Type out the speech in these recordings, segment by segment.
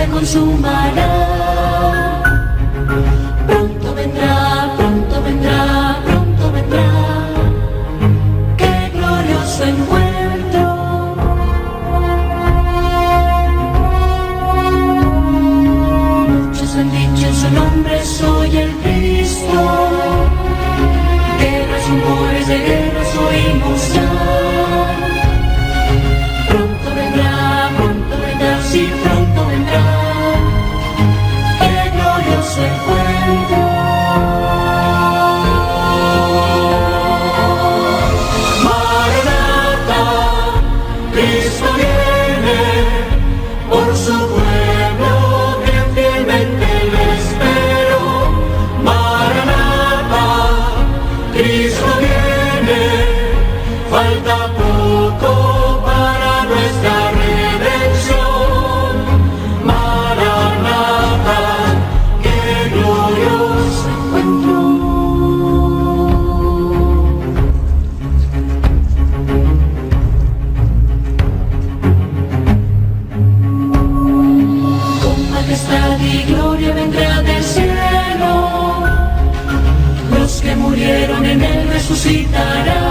se consumará. Pronto vendrá, pronto vendrá, pronto vendrá. Qué glorioso encuentro. Muchos han dicho en su nombre, soy el Cristo. Guerras, rumores de guerras oímos ya. Pronto vendrá, sí, pronto vendrá. Qué glorioso encuentro. Maranata, Cristo viene, por su pueblo que fielmente le espero. Maranata, Cristo viene, falta poco para nuestra redención. Maranata, qué glorioso encuentro. Con majestad y gloria vendrá del cielo. Los que murieron en él resucitarán.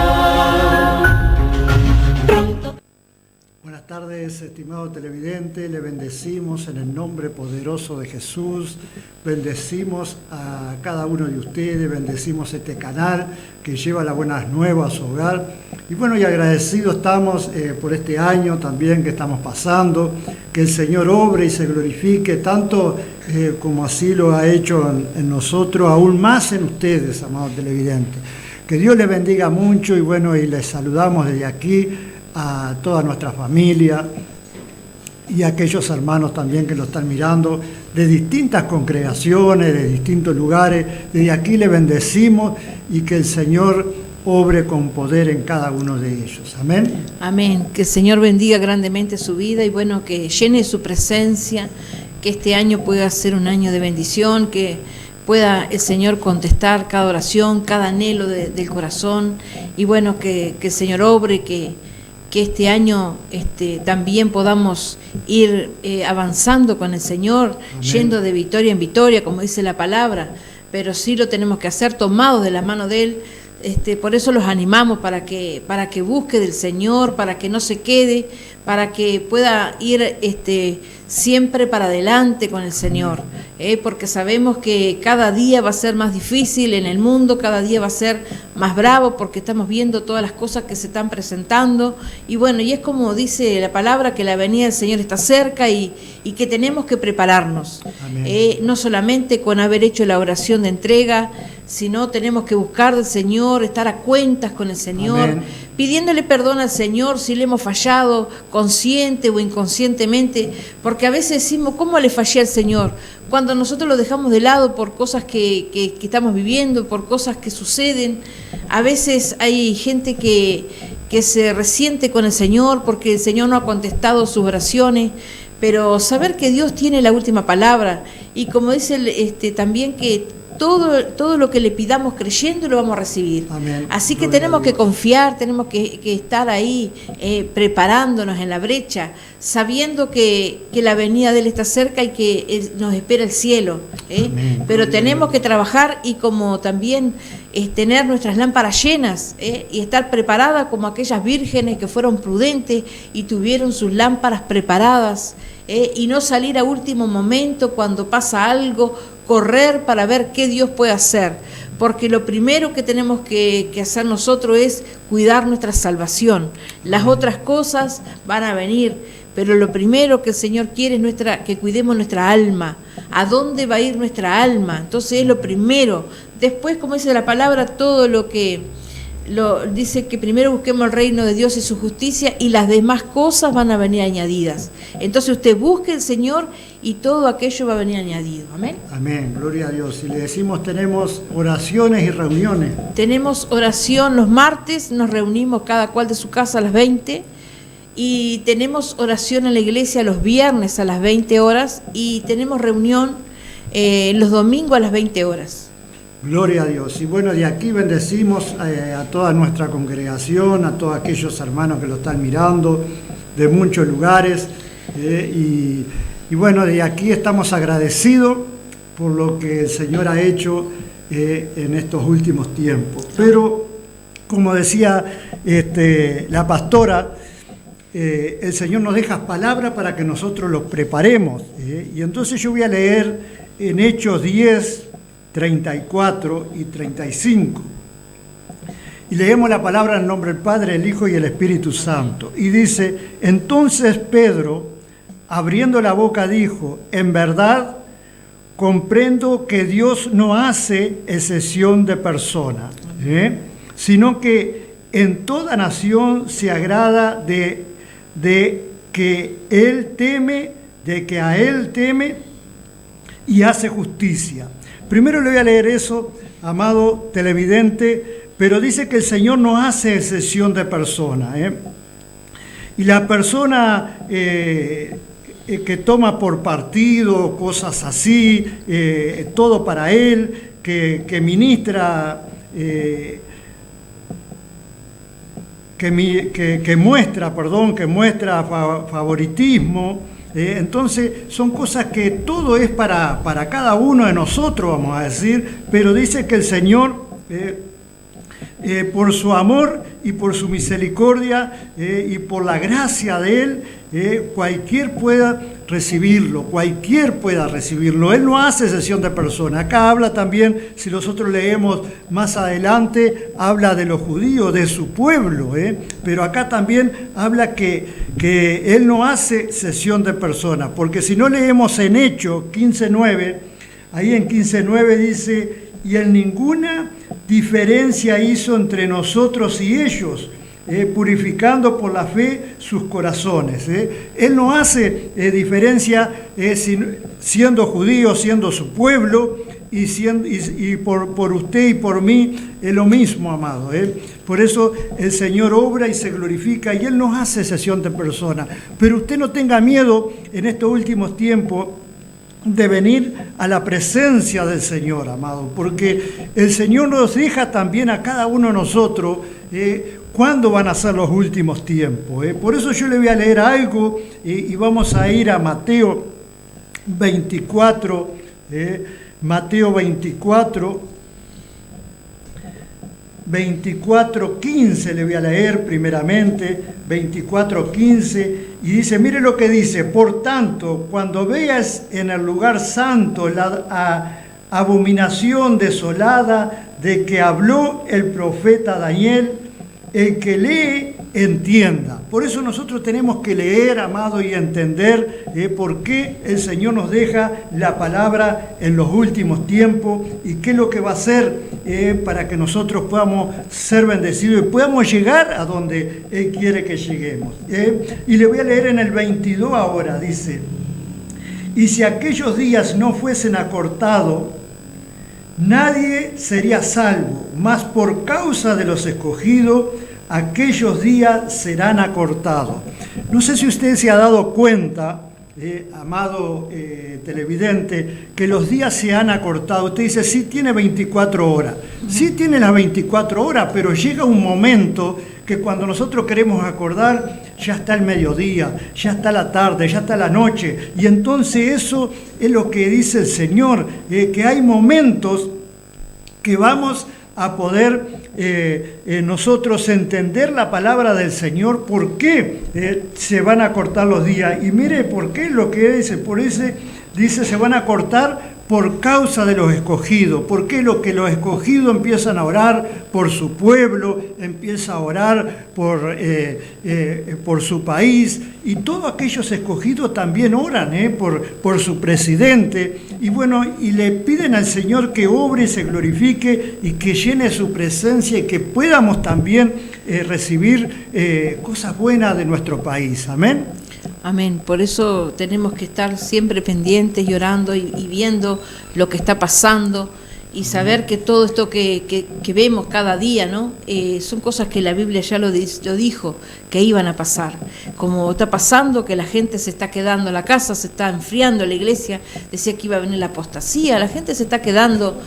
Pronto. Buenas tardes, estimado televidente, le bendecimos en el nombre poderoso de Jesús, bendecimos a cada uno de ustedes, bendecimos este canal que lleva las buenas nuevas a su hogar. Y bueno, y agradecidos estamos por este año también que estamos pasando, que el Señor obre y se glorifique tanto como así lo ha hecho en nosotros, aún más en ustedes, amados televidentes. Que Dios les bendiga mucho y bueno, y les saludamos desde aquí a toda nuestra familia y a aquellos hermanos también que lo están mirando de distintas congregaciones, de distintos lugares. Desde aquí le bendecimos y que el Señor obre con poder en cada uno de ellos. Amén. Amén. Que el Señor bendiga grandemente su vida y bueno, que llene su presencia, que este año pueda ser un año de bendición, que pueda el Señor contestar cada oración, cada anhelo del corazón y bueno, que el Señor obre, que este año también podamos ir avanzando con el Señor, amén, yendo de victoria en victoria, como dice la palabra, pero sí lo tenemos que hacer tomados de la mano de Él. Por eso los animamos para que busque del Señor, para que no se quede, para que pueda ir siempre para adelante con el Señor, porque sabemos que cada día va a ser más difícil en el mundo, cada día va a ser más bravo, porque estamos viendo todas las cosas que se están presentando, y bueno, y es como dice la palabra, que la venida del Señor está cerca y que tenemos que prepararnos, no solamente con haber hecho la oración de entrega, sino tenemos que buscar del Señor, estar a cuentas con el Señor, amén, pidiéndole perdón al Señor si le hemos fallado consciente o inconscientemente, porque a veces decimos, ¿cómo le fallé al Señor? Cuando nosotros lo dejamos de lado por cosas que estamos viviendo, por cosas que suceden, a veces hay gente que se resiente con el Señor porque el Señor no ha contestado sus oraciones, pero saber que Dios tiene la última palabra, y como dice también que todo lo que le pidamos creyendo lo vamos a recibir. Amén. Así que tenemos que confiar, tenemos que estar ahí preparándonos en la brecha, sabiendo que la venida de Él está cerca y que nos espera el cielo. Pero tenemos que trabajar y como también tener nuestras lámparas llenas y estar preparadas como aquellas vírgenes que fueron prudentes y tuvieron sus lámparas preparadas, y no salir a último momento cuando pasa algo, correr para ver qué Dios puede hacer, porque lo primero que tenemos que hacer nosotros es cuidar nuestra salvación. Las otras cosas van a venir, pero lo primero que el Señor quiere es que cuidemos nuestra alma. ¿A dónde va a ir nuestra alma? Entonces es lo primero. Después, como dice la palabra, todo dice que primero busquemos el reino de Dios y su justicia, y las demás cosas van a venir añadidas. Entonces usted busque el Señor y todo aquello va a venir añadido. Amén. Amén, gloria a Dios. Y le decimos, tenemos oraciones y reuniones. Tenemos oración los martes, nos reunimos cada cual de su casa a las 20, y tenemos oración en la iglesia los viernes a las 20 horas, y tenemos reunión los domingos a las 20 horas. Gloria a Dios. Y bueno, de aquí bendecimos a toda nuestra congregación, a todos aquellos hermanos que lo están mirando de muchos lugares, y Y bueno, de aquí estamos agradecidos por lo que el Señor ha hecho en estos últimos tiempos. Pero, como decía la pastora, el Señor nos deja palabras para que nosotros los preparemos. Y entonces yo voy a leer en Hechos 10, 34 y 35. Y leemos la palabra en nombre del Padre, el Hijo y el Espíritu Santo. Y dice: entonces Pedro, abriendo la boca, dijo: en verdad comprendo que Dios no hace excepción de personas, sino que en toda nación se agrada de que a Él teme y hace justicia. Primero le voy a leer eso, amado televidente, pero dice que el Señor no hace excepción de personas. Y la persona que toma por partido cosas así, todo para Él, que ministra... Que muestra favoritismo, entonces son cosas que todo es para cada uno de nosotros, vamos a decir, pero dice que el Señor, por su amor y por su misericordia y por la gracia de Él, cualquiera pueda recibirlo. Él no hace excepción de personas. Acá habla también, si nosotros leemos más adelante, habla de los judíos, de su pueblo, pero acá también habla que Él no hace excepción de personas, porque si no leemos en Hechos 15:9, ahí en 15:9 dice: y en ninguna diferencia hizo entre nosotros y ellos, purificando por la fe sus corazones. Él no hace diferencia siendo judío, siendo su pueblo, y por usted y por mí es lo mismo, amado. Por eso el Señor obra y se glorifica, y Él no hace excepción de personas. Pero usted no tenga miedo en estos últimos tiempos de venir a la presencia del Señor, amado, porque el Señor nos deja también a cada uno de nosotros cuándo van a ser los últimos tiempos. Por eso yo le voy a leer algo y vamos a ir a Mateo 24, Mateo 24:15 le voy a leer primeramente, 24:15, y dice, mire lo que dice: por tanto, cuando veas en el lugar santo la abominación desolada de que habló el profeta Daniel, el que lee, entienda. Por eso nosotros tenemos que leer, amado, y entender por qué el Señor nos deja la palabra en los últimos tiempos y qué es lo que va a hacer para que nosotros podamos ser bendecidos y podamos llegar a donde Él quiere que lleguemos. Y le voy a leer en el 22 ahora, dice: y si aquellos días no fuesen acortados, nadie sería salvo, mas por causa de los escogidos, aquellos días serán acortados. No sé si usted se ha dado cuenta, amado televidente, que los días se han acortado. Usted dice, sí tiene 24 horas. Sí tiene las 24 horas, pero llega un momento que cuando nosotros queremos acordar, ya está el mediodía, ya está la tarde, ya está la noche. Y entonces eso es lo que dice el Señor, que hay momentos que vamos a poder nosotros entender la palabra del Señor, por qué se van a cortar los días. Y mire por qué lo que dice, por eso dice se van a cortar por causa de los escogidos. Porque lo que los escogidos empiezan a orar por su pueblo, empieza a orar por su país, y todos aquellos escogidos también oran por su presidente, y bueno, y le piden al Señor que obre y se glorifique y que llene su presencia y que podamos también recibir cosas buenas de nuestro país. Amén. Amén. Por eso tenemos que estar siempre pendientes y orando y viendo lo que está pasando y saber que todo esto que vemos cada día, ¿no? Son cosas que la Biblia ya lo dijo, que iban a pasar. Como está pasando, que la gente se está quedando en la casa, se está enfriando la iglesia, decía que iba a venir la apostasía, la gente se está quedando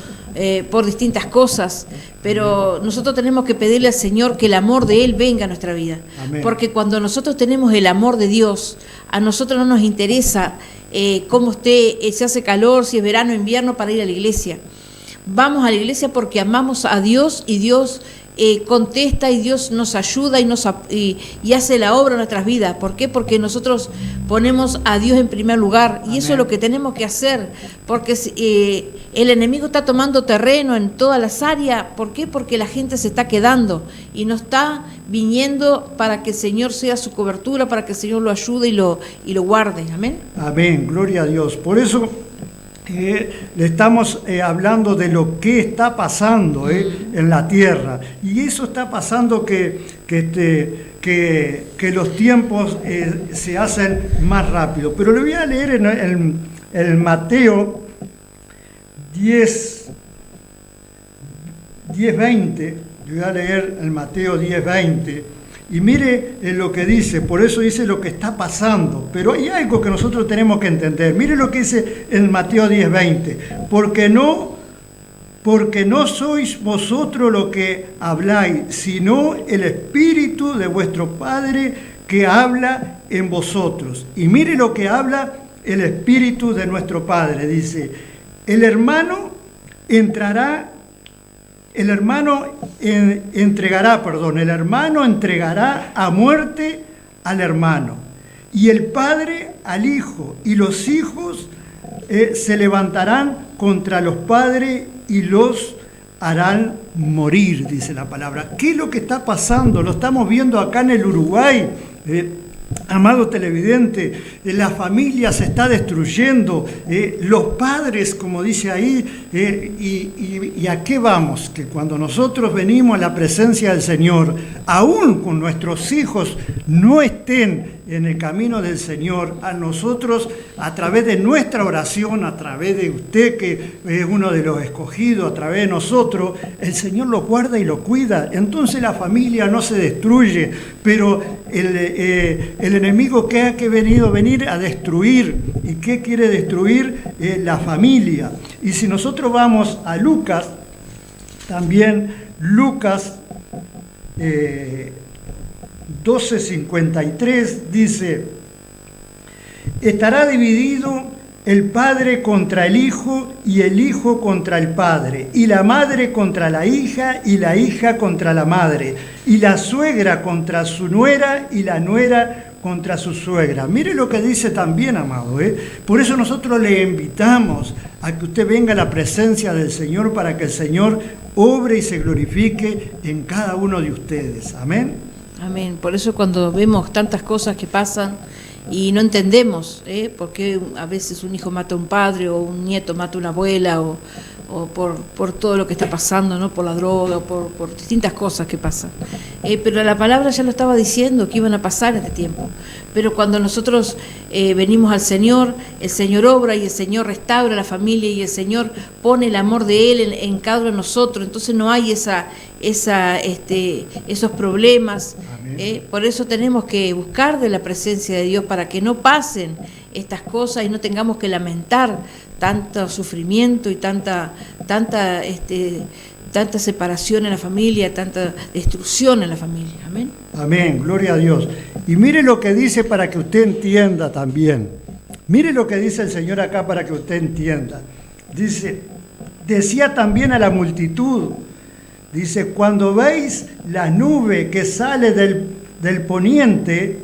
por distintas cosas, pero nosotros tenemos que pedirle al Señor que el amor de Él venga a nuestra vida. Amén. Porque cuando nosotros tenemos el amor de Dios, a nosotros no nos interesa cómo se hace calor, si es verano o invierno, para ir a la iglesia. Vamos a la iglesia porque amamos a Dios y Dios contesta y Dios nos ayuda y hace la obra en nuestras vidas. ¿Por qué? Porque nosotros ponemos a Dios en primer lugar. Y eso es lo que tenemos que hacer, porque el enemigo está tomando terreno en todas las áreas. ¿Por qué? Porque la gente se está quedando y no está viniendo para que el Señor sea su cobertura, para que el Señor lo ayude y lo guarde. Amén. Amén, gloria a Dios. Por eso le estamos hablando de lo que está pasando en la tierra, y eso está pasando que los tiempos se hacen más rápido. Pero le voy a leer en Mateo 10:20, le voy a leer en Mateo 10:20. Y mire lo que dice, por eso dice lo que está pasando. Pero hay algo que nosotros tenemos que entender. Mire lo que dice en Mateo 10:20. Porque no sois vosotros lo que habláis, sino el Espíritu de vuestro Padre que habla en vosotros. Y mire lo que habla el Espíritu de nuestro Padre. Dice, el hermano entregará a muerte al hermano, y el padre al hijo, y los hijos se levantarán contra los padres y los harán morir, dice la palabra. ¿Qué es lo que está pasando? Lo estamos viendo acá en el Uruguay. Amado televidente, la familia se está destruyendo, los padres, como dice ahí, y ¿a qué vamos? Que cuando nosotros venimos a la presencia del Señor, aún con nuestros hijos no estén en el camino del Señor, a nosotros, a través de nuestra oración, a través de usted que es uno de los escogidos, a través de nosotros, el Señor los guarda y los cuida. Entonces la familia no se destruye, pero el enemigo que ha venir a destruir. ¿Y qué quiere destruir? La familia. Y si nosotros vamos a Lucas, también Lucas 12:53 dice, estará dividido el padre contra el hijo y el hijo contra el padre, y la madre contra la hija y la hija contra la madre, y la suegra contra su nuera y la nuera contra su suegra. Mire lo que dice también, amado. Por eso nosotros le invitamos a que usted venga a la presencia del Señor para que el Señor obre y se glorifique en cada uno de ustedes. Amén. Amén. Por eso cuando vemos tantas cosas que pasan y no entendemos por qué a veces un hijo mata a un padre o un nieto mata a una abuela o por todo lo que está pasando, ¿no? Por la droga, por distintas cosas que pasan. Pero la palabra ya lo estaba diciendo que iban a pasar este tiempo. Pero cuando nosotros venimos al Señor, el Señor obra y el Señor restaura la familia y el Señor pone el amor de Él en cada uno de nosotros. Entonces no hay esos problemas. Por eso tenemos que buscar de la presencia de Dios para que no pasen estas cosas y no tengamos que lamentar tanto sufrimiento y tanta separación en la familia, tanta destrucción en la familia. Amén. Amén, gloria a Dios. Y mire lo que dice para que usted entienda también. Mire lo que dice el Señor acá para que usted entienda. Dice, decía también a la multitud, dice, cuando veis la nube que sale del poniente,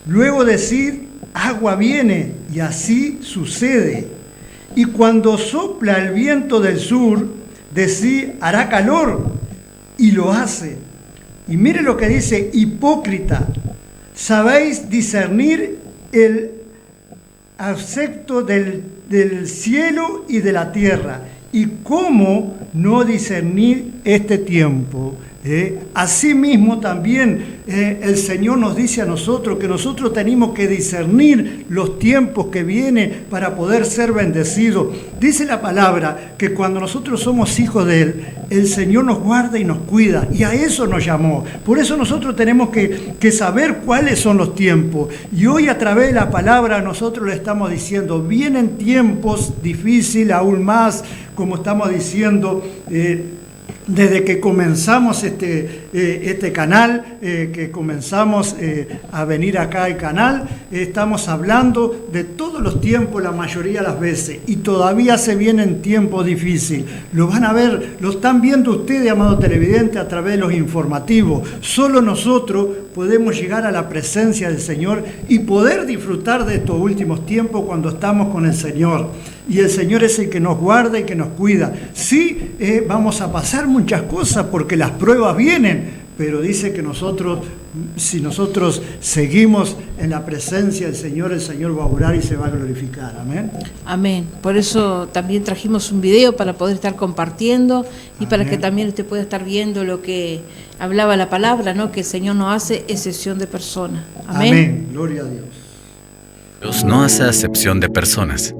luego decid, agua viene, y así sucede. Y cuando sopla el viento del sur, decid, hará calor, y lo hace. Y mire lo que dice, hipócrita, sabéis discernir el aspecto del cielo y de la tierra, y cómo no discernir este tiempo. Asimismo también el Señor nos dice a nosotros que nosotros tenemos que discernir los tiempos que vienen para poder ser bendecidos. Dice la palabra que cuando nosotros somos hijos de Él, el Señor nos guarda y nos cuida, y a eso nos llamó. Por eso nosotros tenemos que saber cuáles son los tiempos. Y hoy a través de la palabra nosotros le estamos diciendo, vienen tiempos difíciles aún más, como estamos diciendo, desde que comenzamos este este canal, que comenzamos a venir acá al canal, estamos hablando de todos los tiempos, la mayoría de las veces, y todavía se vienen tiempos difíciles. Lo van a ver, lo están viendo ustedes, amados televidentes, a través de los informativos. Solo nosotros podemos llegar a la presencia del Señor y poder disfrutar de estos últimos tiempos cuando estamos con el Señor. Y el Señor es el que nos guarda y que nos cuida. Sí, vamos a pasar muchas cosas porque las pruebas vienen, pero dice que nosotros, si nosotros seguimos en la presencia del Señor, el Señor va a orar y se va a glorificar. Amén. Amén. Por eso también trajimos un video para poder estar compartiendo y para que también usted pueda estar viendo lo que hablaba la palabra, ¿no? Que el Señor no hace excepción de personas. Amén. Amén. Gloria a Dios. Dios no hace acepción de personas.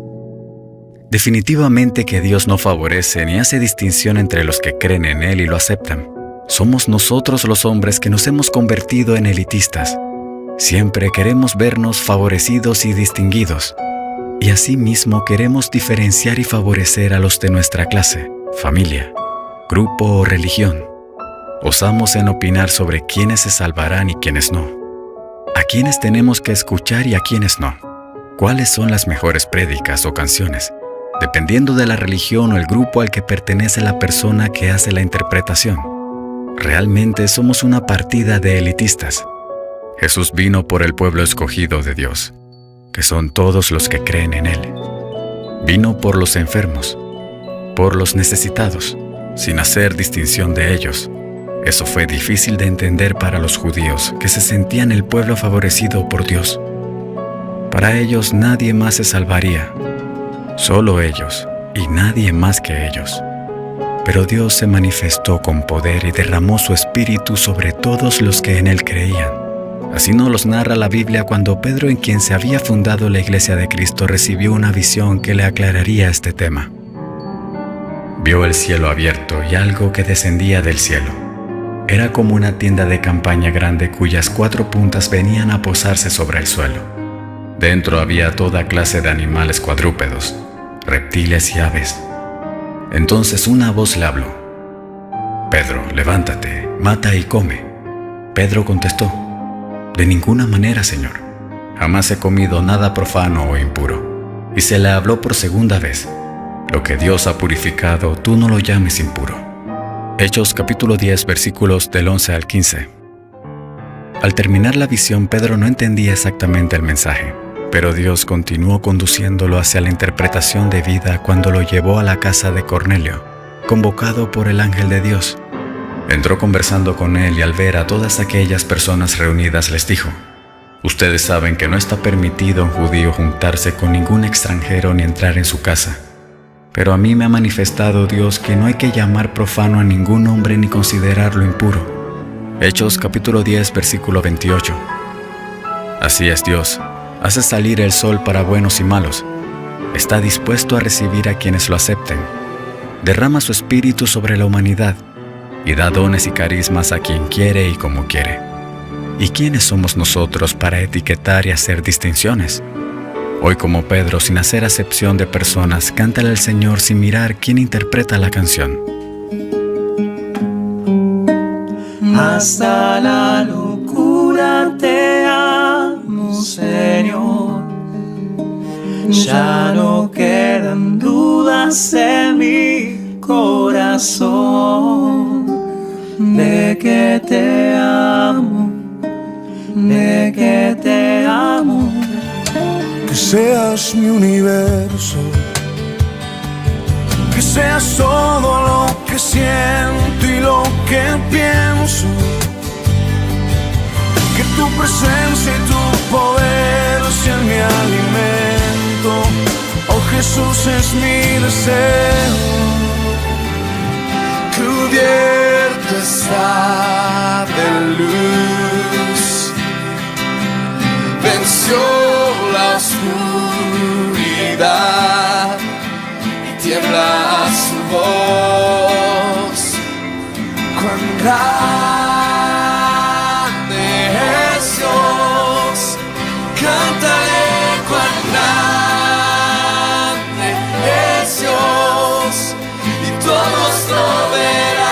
Definitivamente que Dios no favorece ni hace distinción entre los que creen en Él y lo aceptan. Somos nosotros los hombres que nos hemos convertido en elitistas. Siempre queremos vernos favorecidos y distinguidos. Y asimismo queremos diferenciar y favorecer a los de nuestra clase, familia, grupo o religión. Osamos en opinar sobre quiénes se salvarán y quiénes no. A quiénes tenemos que escuchar y a quiénes no. ¿Cuáles son las mejores prédicas o canciones? Dependiendo de la religión o el grupo al que pertenece la persona que hace la interpretación. Realmente somos una partida de elitistas. Jesús vino por el pueblo escogido de Dios, que son todos los que creen en Él. Vino por los enfermos, por los necesitados, sin hacer distinción de ellos. Eso fue difícil de entender para los judíos, que se sentían el pueblo favorecido por Dios. Para ellos nadie más se salvaría. Solo ellos, y nadie más que ellos. Pero Dios se manifestó con poder y derramó su espíritu sobre todos los que en Él creían. Así nos los narra la Biblia cuando Pedro, en quien se había fundado la Iglesia de Cristo, recibió una visión que le aclararía este tema. Vio el cielo abierto y algo que descendía del cielo. Era como una tienda de campaña grande cuyas 4 puntas venían a posarse sobre el suelo. Dentro había toda clase de animales cuadrúpedos, reptiles y aves. Entonces una voz le habló: «Pedro, levántate, mata y come». Pedro contestó: «De ninguna manera, Señor. Jamás he comido nada profano o impuro». Y se le habló por segunda vez: «Lo que Dios ha purificado, tú no lo llames impuro». Hechos capítulo 10, versículos del 11 al 15. Al terminar la visión, Pedro no entendía exactamente el mensaje. Pero Dios continuó conduciéndolo hacia la interpretación debida cuando lo llevó a la casa de Cornelio, convocado por el ángel de Dios. Entró conversando con él y al ver a todas aquellas personas reunidas les dijo: «Ustedes saben que no está permitido a un judío juntarse con ningún extranjero ni entrar en su casa. Pero a mí me ha manifestado Dios que no hay que llamar profano a ningún hombre ni considerarlo impuro». Hechos capítulo 10, versículo 28. Así es Dios. Hace salir el sol para buenos y malos. Está dispuesto a recibir a quienes lo acepten. Derrama su espíritu sobre la humanidad y da dones y carismas a quien quiere y como quiere. ¿Y quiénes somos nosotros para etiquetar y hacer distinciones? Hoy, como Pedro, sin hacer acepción de personas, cántale al Señor sin mirar quién interpreta la canción. Hasta la locura te amo, Señor. Ya no quedan dudas en mi corazón de que te amo, de que te amo. Que seas mi universo, que seas todo lo que siento y lo que pienso. Que tu presencia y tu poder sean mi alimento. Oh Jesús, es mi deseo. Cubierto está de luz, venció la oscuridad y tiembla su voz. Cuán grande es Dios, cántale cuán grande es Dios, y todos lo verán.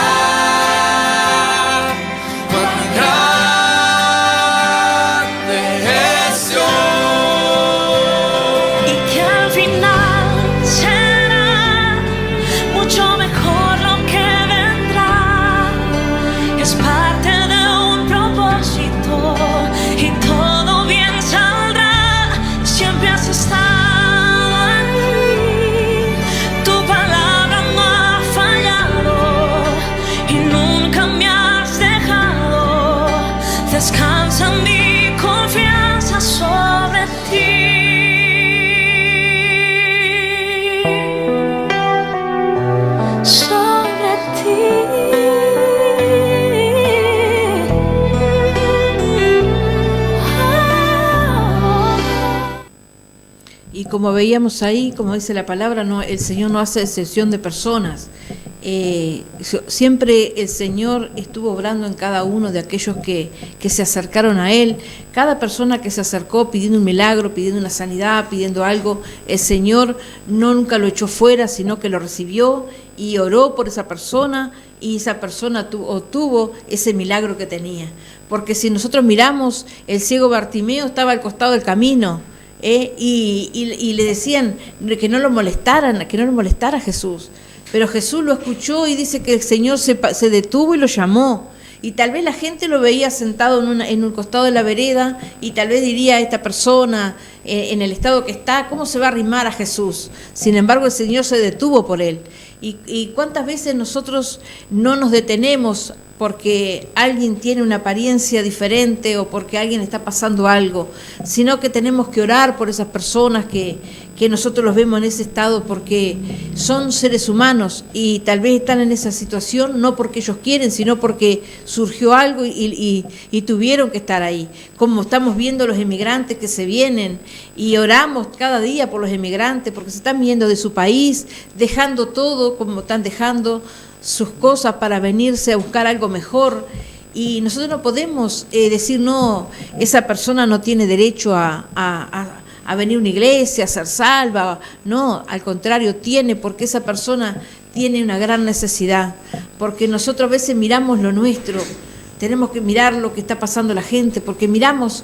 descansa mi confianza sobre ti. Sobre ti. Y como veíamos ahí, como dice la palabra, no, el Señor no hace excepción de personas. Siempre el Señor estuvo obrando en cada uno de aquellos que se acercaron a Él. Cada persona que se acercó pidiendo un milagro, pidiendo una sanidad, pidiendo algo, el Señor nunca lo echó fuera, sino que lo recibió y oró por esa persona, y esa persona obtuvo ese milagro que tenía. Porque si nosotros miramos, el ciego Bartimeo estaba al costado del camino, y le decían que no lo molestaran, que no lo molestara a Jesús. Pero Jesús lo escuchó y dice que el Señor se detuvo y lo llamó. Y tal vez la gente lo veía sentado en un costado de la vereda, y tal vez diría, esta persona en el estado que está, ¿cómo se va a arrimar a Jesús? Sin embargo, el Señor se detuvo por él. Y cuántas veces nosotros no nos detenemos porque alguien tiene una apariencia diferente o porque alguien está pasando algo, sino que tenemos que orar por esas personas que nosotros los vemos en ese estado, porque son seres humanos y tal vez están en esa situación no porque ellos quieren, sino porque surgió algo y tuvieron que estar ahí. Como estamos viendo los emigrantes que se vienen, y oramos cada día por los emigrantes porque se están yendo de su país, dejando todo, como están dejando sus cosas para venirse a buscar algo mejor. Y nosotros no podemos decir, no, esa persona no tiene derecho a venir a una iglesia, a ser salva. No, al contrario, tiene, porque esa persona tiene una gran necesidad. Porque nosotros a veces miramos lo nuestro, tenemos que mirar lo que está pasando la gente, porque miramos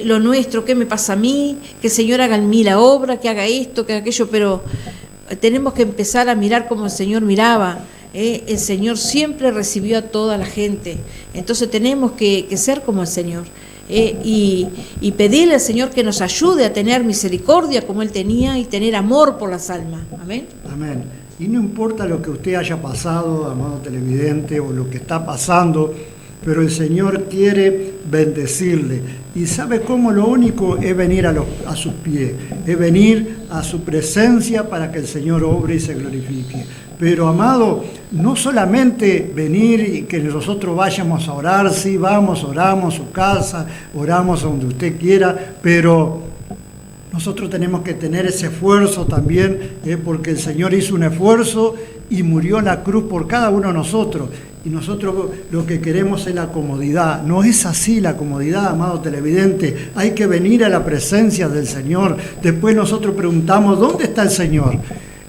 lo nuestro, qué me pasa a mí, que el Señor haga en mí la obra, que haga esto, que haga aquello, pero tenemos que empezar a mirar como el Señor miraba. El Señor siempre recibió a toda la gente, entonces tenemos que ser como el Señor. Y pedirle al Señor que nos ayude a tener misericordia como Él tenía y tener amor por las almas. Amén. Amén. Y no importa lo que usted haya pasado, amado televidente, o lo que está pasando, pero el Señor quiere bendecirle. Y sabe cómo, lo único es venir a sus pies, es venir a su presencia para que el Señor obre y se glorifique. Pero, amado, no solamente venir y que nosotros vayamos a orar, sí, vamos, oramos a su casa, oramos a donde usted quiera, pero nosotros tenemos que tener ese esfuerzo también, porque el Señor hizo un esfuerzo y murió en la cruz por cada uno de nosotros. Y nosotros lo que queremos es la comodidad. No es así la comodidad, amado televidente. Hay que venir a la presencia del Señor. Después nosotros preguntamos, ¿dónde está el Señor?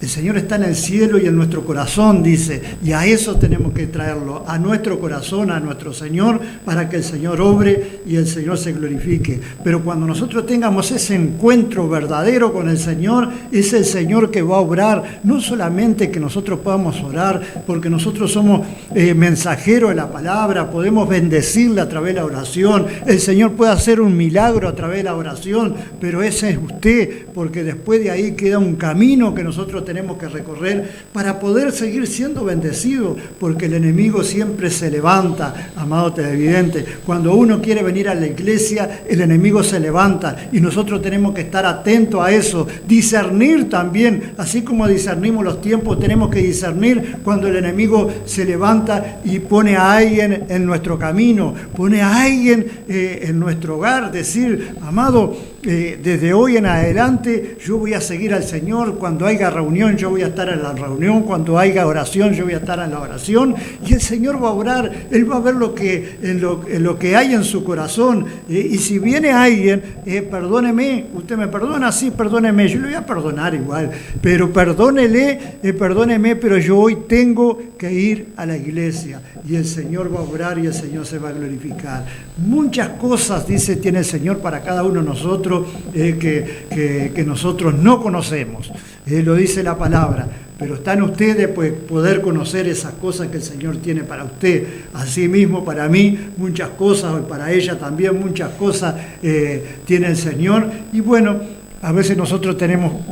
El Señor está en el cielo y en nuestro corazón, dice, y a eso tenemos que traerlo, a nuestro corazón, a nuestro Señor, para que el Señor obre y el Señor se glorifique. Pero cuando nosotros tengamos ese encuentro verdadero con el Señor, es el Señor que va a obrar, no solamente que nosotros podamos orar, porque nosotros somos mensajeros de la palabra, podemos bendecirle a través de la oración, el Señor puede hacer un milagro a través de la oración, pero ese es usted, porque después de ahí queda un camino que nosotros tenemos que recorrer para poder seguir siendo bendecidos, porque el enemigo siempre se levanta, amado televidente. Cuando uno quiere venir a la iglesia, el enemigo se levanta y nosotros tenemos que estar atentos a eso, discernir también, así como discernimos los tiempos, tenemos que discernir cuando el enemigo se levanta y pone a alguien en nuestro camino, pone a alguien en nuestro hogar, decir, amado, desde hoy en adelante yo voy a seguir al Señor, cuando haya reunión yo voy a estar en la reunión, cuando haya oración yo voy a estar en la oración, y el Señor va a orar, Él va a ver en lo que hay en su corazón, y si viene alguien, perdóneme, usted me perdona, sí, perdóneme, yo le voy a perdonar igual, pero perdóneme, pero yo hoy tengo que ir a la iglesia, y el Señor va a obrar y el Señor se va a glorificar. Muchas cosas, dice, tiene el Señor para cada uno de nosotros, que nosotros no conocemos, lo dice la palabra, pero está en ustedes pues, poder conocer esas cosas que el Señor tiene para usted. Asimismo, para mí, muchas cosas, y para ella también muchas cosas tiene el Señor. Y bueno, a veces nosotros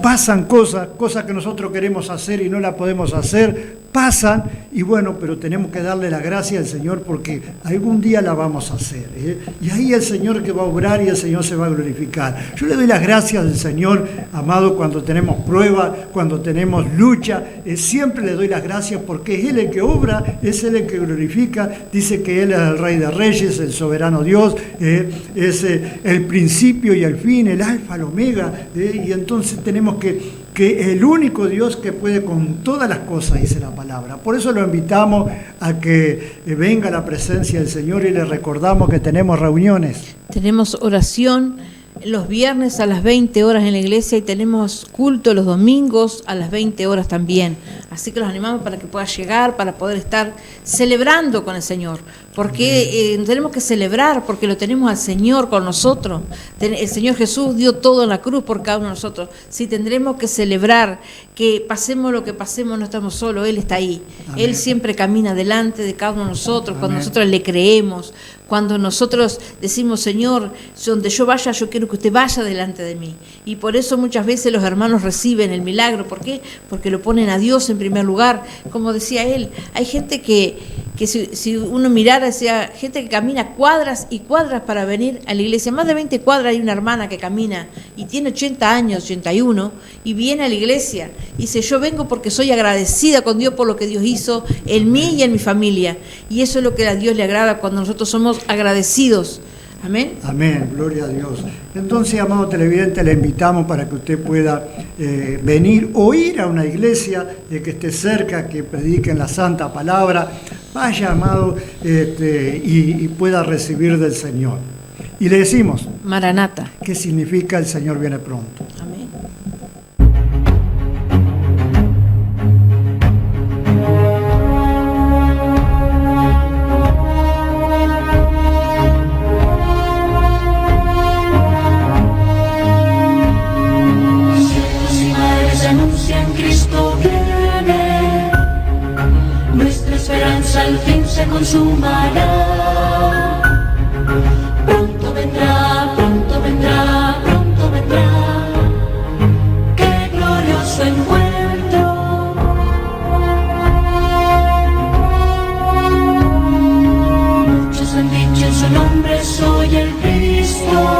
pasan cosas que nosotros queremos hacer y no las podemos hacer, pasan y bueno, pero tenemos que darle la gracia al Señor porque algún día la vamos a hacer, ¿eh? Y ahí el Señor que va a obrar y el Señor se va a glorificar. Yo le doy las gracias al Señor, amado, cuando tenemos prueba, cuando tenemos lucha, siempre le doy las gracias porque es Él el que obra, es Él el que glorifica. Dice que Él es el Rey de Reyes, el soberano Dios, es el principio y el fin, el alfa, el omega, y entonces tenemos que el único Dios que puede con todas las cosas, dice la palabra. Por eso lo invitamos a que venga a la presencia del Señor y le recordamos que tenemos reuniones. Tenemos oración los viernes a las 20 horas en la iglesia y tenemos culto los domingos a las 20 horas también. Así que los animamos para que pueda llegar, para poder estar celebrando con el Señor. Porque tenemos que celebrar, porque lo tenemos al Señor con nosotros. El Señor Jesús dio todo en la cruz por cada uno de nosotros. Sí, tendremos que celebrar, que pasemos lo que pasemos, no estamos solos, Él está ahí. Amén. Él siempre camina delante de cada uno de nosotros. Amén. Cuando nosotros le creemos, cuando nosotros decimos, Señor, donde yo vaya, yo quiero que usted vaya delante de mí. Y por eso muchas veces los hermanos reciben el milagro. ¿Por qué? Porque lo ponen a Dios en primer lugar. Como decía él, hay gente que si uno mirara, decía, gente que camina cuadras y cuadras para venir a la iglesia. Más de 20 cuadras hay una hermana que camina y tiene 80 años, 81, y viene a la iglesia. Y dice, yo vengo porque soy agradecida con Dios por lo que Dios hizo en mí y en mi familia. Y eso es lo que a Dios le agrada cuando nosotros somos agradecidos. Amén. Amén, gloria a Dios. Entonces, amado televidente, le invitamos para que usted pueda venir o ir a una iglesia que esté cerca, que prediquen la santa palabra. Vaya, amado, y pueda recibir del Señor. Y le decimos, Maranata, ¿qué significa el Señor viene pronto? Amén. Anuncian Cristo viene, nuestra esperanza al fin se consumará. Pronto vendrá, pronto vendrá, pronto vendrá. Qué glorioso encuentro. Muchos han dicho en su nombre, soy el Cristo.